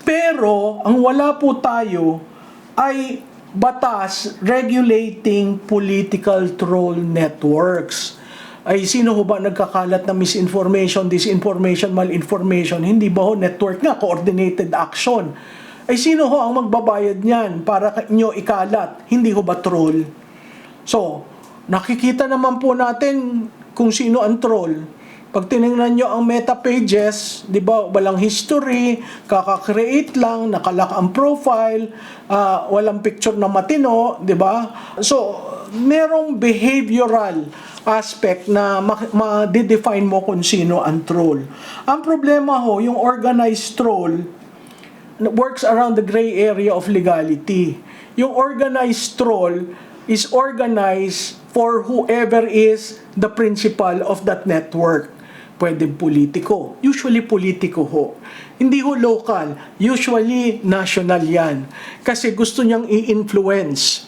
Pero, ang wala po tayo ay batas regulating political troll networks. Ay sino ho ba nagkakalat ng misinformation, disinformation, malinformation? Hindi ba ho network nga, coordinated action? Ay sino ho ang magbabayad niyan para inyo ikalat? Hindi ho ba troll? So, nakikita naman po natin kung sino ang troll. Pag tinignan nyo ang meta pages, di ba, walang history, kaka-create lang, nakalak ang profile, walang picture na matino, di ba? So, merong behavioral aspect na ma-define mo kung sino ang troll. Ang problema ho, yung organized troll works around the gray area of legality. Yung organized troll is organized for whoever is the principal of that network. Pwedeng politiko. Usually politiko ho. Hindi ho local. Usually national yan. Kasi gusto niyang i-influence